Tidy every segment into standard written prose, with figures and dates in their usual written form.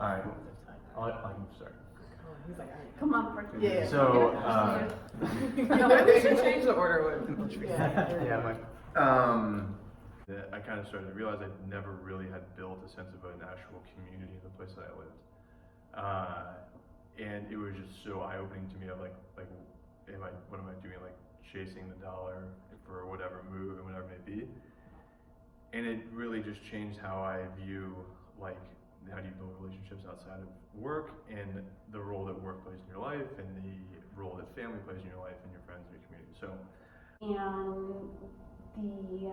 right. I can start. He's like, Come on, Fred. yeah. So, We should change the order with people treat. yeah, I kind of started to realize I never really had built a sense of an actual community in the place that I lived. And it was just so eye-opening to me of like, what am I doing? Like chasing the dollar for whatever move and whatever it may be. And it really just changed how I view like how do you build relationships outside of work and the role that work plays in your life and the role that family plays in your life and your friends and your community. So. And the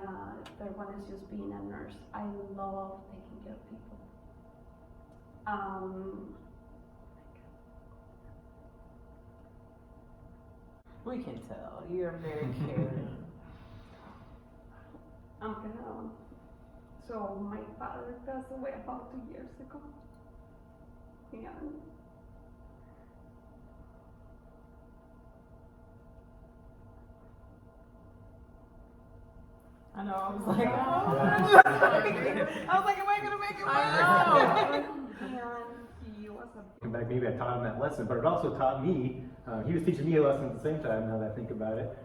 third one is just being a nurse. I love taking care of people. We can tell you're very caring. So my father passed away about 2 years ago. And I know. I was like, I was like, am I gonna make it work? and he was a Back, maybe I taught him that lesson, but it also taught me, he was teaching me a lesson at the same time, now that I think about it,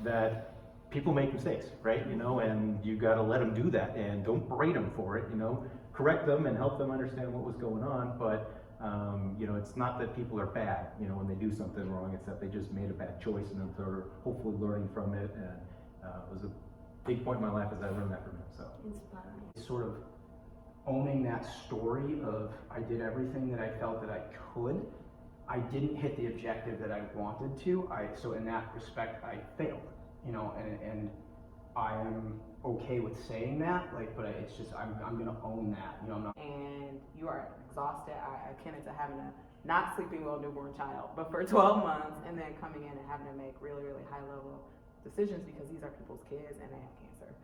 that people make mistakes, right? You know, and you gotta let them do that and don't berate them for it, you know, correct them and help them understand what was going on, but you know, it's not that people are bad, you know, when they do something wrong, it's that they just made a bad choice and they're hopefully learning from it, and it was a big point in my life as I learned that from him, so. inspiring. Sort of owning that story of I did everything that I felt that I could. I didn't hit the objective that I wanted to. So in that respect, I failed, you know, and I am okay with saying that, like, but it's just, I'm gonna own that, you know, I'm not. And you are exhausted. I akin it to having a not sleeping well newborn child, but for 12 months, and then coming in and having to make really, really high level decisions because these are people's kids and they have cancer.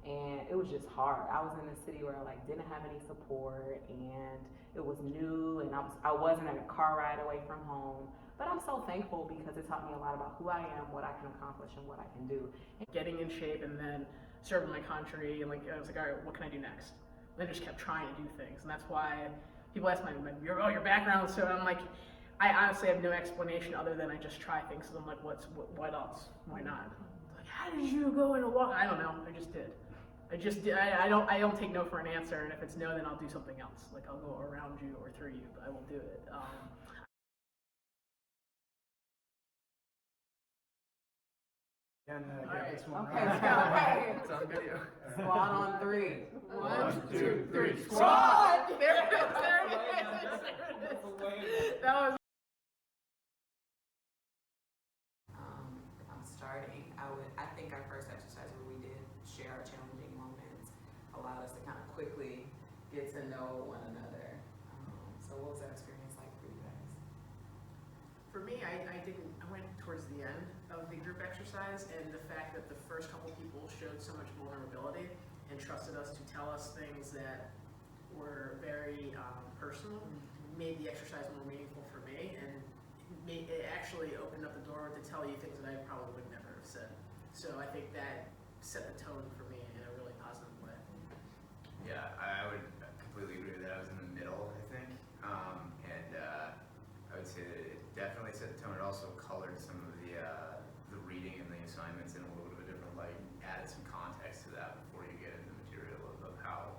And it was just hard. I was in a city where I like didn't have any support, and it was new, and I wasn't a car ride away from home. But I'm so thankful because it taught me a lot about who I am, what I can accomplish, and what I can do. Getting in shape and then serving my country, and like I was like, all right, what can I do next? And I just kept trying to do things, and that's why people ask your background. So I'm like, I honestly have no explanation other than I just try things. So I'm like, what else? Why not? Like, how did you go into walk? I don't know. I just did. I don't take no for an answer, and if it's no, then I'll do something else. Like I'll go around you or through you, but I will do it. And Alright, this one okay, right. let's go. Hey. It's on video. Squat on 3. 1, 2, 3, Squat! There it is. That was. I'm starting. I think our first exercise where we did share our challenging moments allowed us to kind of quickly get to know one another. So what was that experience like for you guys? For me, I went towards the end of the group exercise, and the fact that the first couple people showed so much vulnerability and trusted us to tell us things that were very personal made the exercise more meaningful for me, and it actually opened up the door to tell you things that I probably would never have said. So I think that set the tone for me in a really positive way. Yeah, I would completely agree with that. I was in the middle, I think, and I would say that it definitely set the tone. It also colored some of the reading and the assignments in a little bit of a different light, added some context to that before you get into the material of how,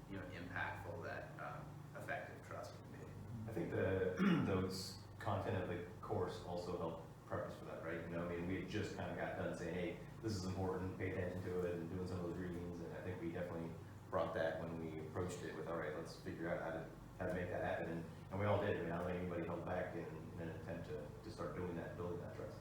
you know, impactful that effective trust can be. I think those content of the course also helped prep us for that, right? You know, I mean, we had just kind of got done saying, hey, this is important, pay attention to it, and doing some of those readings, and I think we definitely brought that when we approached it with, all right, let's figure out how to make that happen, and we all did. I mean, I don't think anybody held back in an attempt to start doing that, building that trust.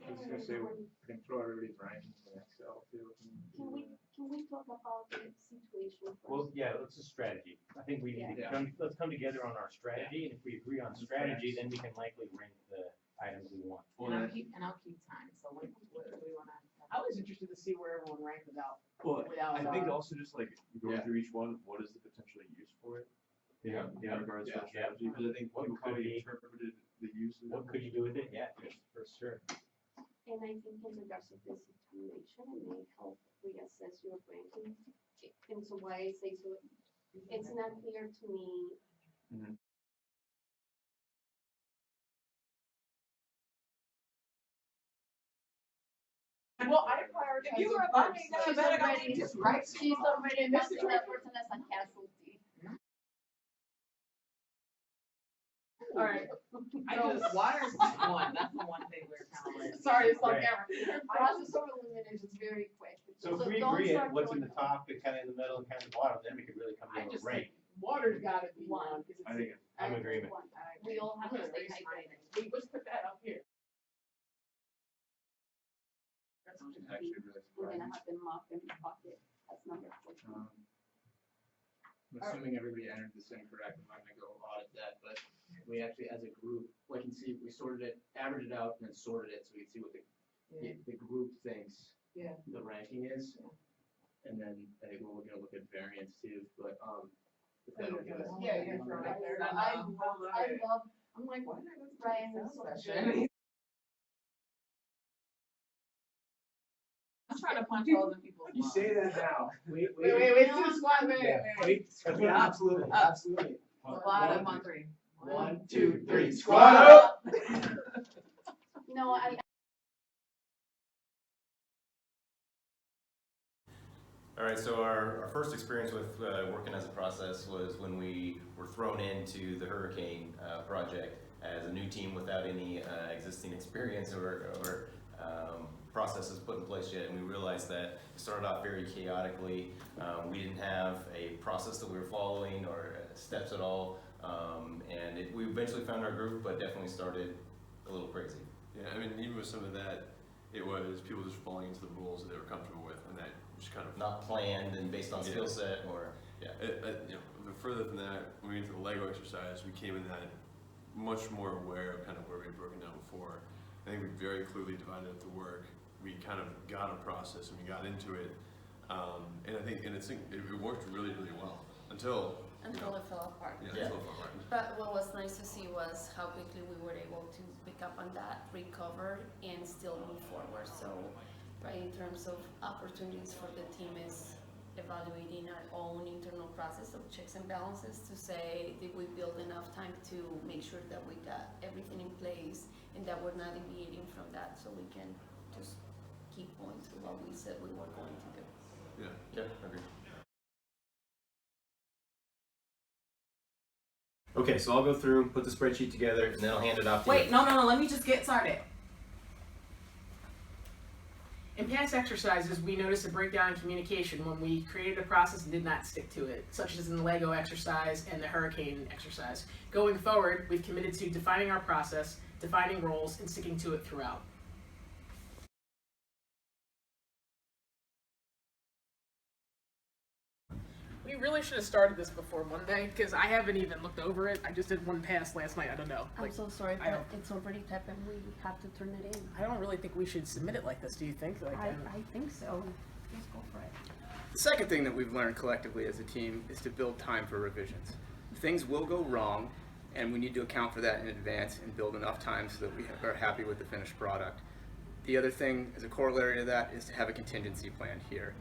I was gonna say, we can throw everybody's rankings in Excel too. Can we talk about the situation first? Well, yeah, it's a strategy. I think we need to let's come together on our strategy, and if we agree on strategy, then we can likely rank the items we want. And I'll keep time. So what do we want to? I was interested to see where everyone ranked without. I think also just like going through each one, what is the potential use for it? Yeah. In regards to strategy, because I think What people could probably be- interpreted the use of it. What could you do with it? Yeah, for sure. And I think in regards to this situation, it may help realize process you're bringing. And so why I say so, it's not clear to me. Well, I prioritize. If you were about me, then I She's better go already, just right. she's already marking that person as a casualty. Alright. Water's one, that's the one thing we're kind of like. Sorry, it's on Right. camera. The process of elimination is very quick. So if we don't agree start at what's in doing the top, and kind of in the middle, and kind of the bottom, then we could really come I to a just rank. think water's gotta be One. one, cause it's. I think I'm in agreement. one. We all have I'm to gonna stay raise mine. hydrated. Let's put that up here. That's Actually, really We're surprising. gonna have them marked in the pocket. That's number 14. I'm assuming everybody entered this incorrect, I'm not gonna go audit that, but we actually, as a group, like you can see, we sorted it, averaged it out, and then sorted it, so we can see what the group thinks Yeah. the ranking is. And then I think we're gonna look at variance too, but, if that'll give us. Yeah, you're gonna throw it up there. I love I'm like, why did I go to Brian the and sound Sophia. session? I'm trying to punch all the people. You say that now. Wait, Wait, do the squad, wait. Yeah, absolutely, absolutely. Bottom on 3. 1, 2, 3, Squad squad up! No, I All right, so our first experience with working as a process was when we were thrown into the hurricane project as a new team without any existing experience or processes put in place yet, and we realized that it started off very chaotically. We didn't have a process that we were following or steps at all, and we eventually found our groove, but definitely started a little crazy. Yeah, I mean, even with some of that, it was people just falling into the rules that they were comfortable with, and that just kind of Not planned and based on skill set or, yeah. you know, further than that, when we went to the Lego exercise, we came in that much more aware of kind of where we had broken down before. I think we very clearly divided up the work. We kind of got a process and we got into it, and I think it worked really, really well until Until it fell apart. Yeah. until it fell apart. But what was nice to see was how quickly we were able to pick up on that, recover, and still move forward. So, right, in terms of opportunities for the team is evaluating our own internal process of checks and balances to say, did we build enough time to make sure that we got everything in place and that we're not deviating from that, so we can just keep going through what we said we were going to do. Yeah. Yeah, agreed. Okay, so I'll go through, put the spreadsheet together, And then I'll hand it off to you. Wait, no, let me just get started. In past exercises, we noticed a breakdown in communication when we created a process and did not stick to it, such as in the Lego exercise and the hurricane exercise. Going forward, we've committed to defining our process, defining roles, and sticking to it throughout. We really should have started this before Monday, because I haven't even looked over it. I just did one pass last night, I don't know. I'm so sorry, I but don't- it's already typed and we have to turn it in. I don't really think we should submit it like this, do you think? Like, I think so. Let's go for it. The second thing that we've learned collectively as a team is to build time for revisions. Things will go wrong, and we need to account for that in advance and build enough time so that we are happy with the finished product. The other thing, as a corollary to that, is to have a contingency plan here.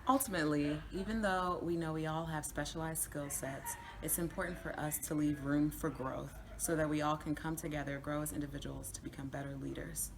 Ultimately, even though we know we all have specialized skill sets, it's important for us to leave room for growth so that we all can come together, grow as individuals to become better leaders.